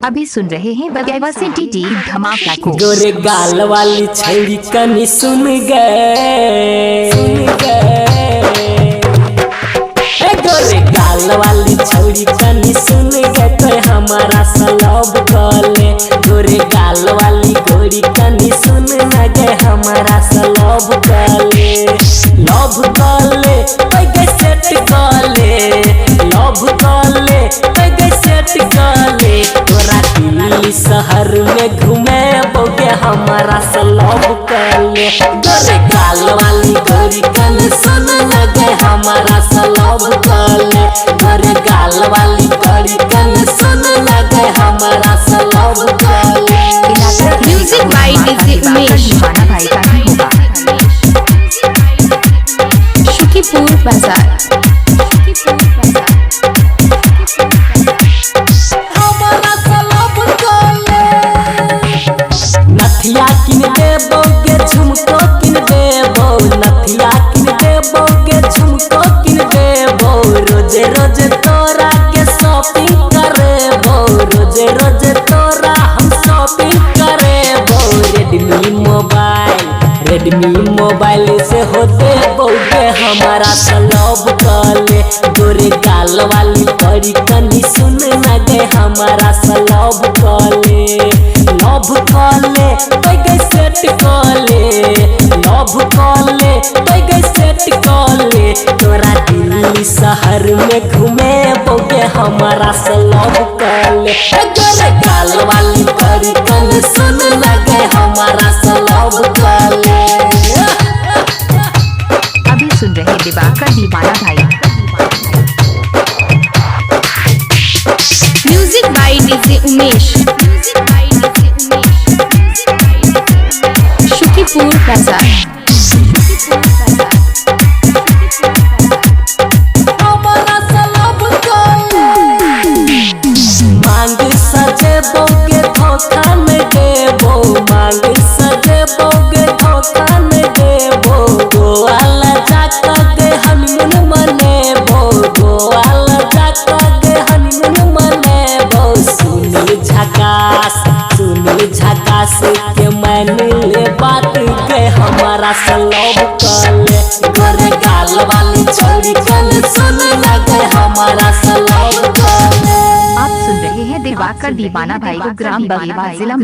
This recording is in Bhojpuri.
अभी सुन रहे हैं बगैवा सिटी डी धमाका को। गोरे गाल वाली छौरी कनी सुन गए गोरे गाल वाली छौरी कनी सुन गए तो हमारा सलब कले। गोरे गाल वाली गोरी कनी सुन न गए हमारा सलब कले। लव कले पैगे सेट कले, लव कले पैगे सेट कले। तोरा दिल्ली शहर में घूमे बोगे हमारा सलब कले। गोरे गाल वाली गोरी कनी सुन न गए हमारा सलब कले। गोरे गाल वाली गोरी कनी सुन न गए हमारा सलब कले। म्यूजिक बाय डीजे उमेश, भाई का ही होगा। शुकीपुर बाजार। नथिया किन देबो गे झुमको किन देबो, नथिया किन देबो गे झुमको किन देबो। रोजे रोजे तोरा के शॉपिंग करेबो, रोजे रोजे तोरा हम शॉपिंग करेबो। रेडमी मोबाइल से होते बोगे हमारा सलब कले। गोरे गाल वाली बड़ी कनी सुन न गए हमारा सलब कले। लव कले पैगे सेट कले, लव कले पैगे सेट कले। तोरा दिल्ली शहर में घूमे बोगे हमारा सलब कले। गोरे गाल वाली बड़ी कनी सुन न गए हमारा सलब कले। अभी सुन रहे दिवाकर दीवाना भाई। Music by DJ Umesh, Shukipur Bazar. मांग सजे बोगे धोखा न देबो, मांग सजे बोगे धोखा न देबो। गोवाला जाकर गे हनीमून मनेबो, गोवाला जाकर गे हनीमून मनेबो। सुनील झकास के मैंने ले बात के हमारा सलब कले। गोरे गाल वाली छौरी कनी सुन न गए हमारा सलब कले। आप सुन रहे हैं दिवाकर दीवाना भाई को ग्राम बगेवा जिला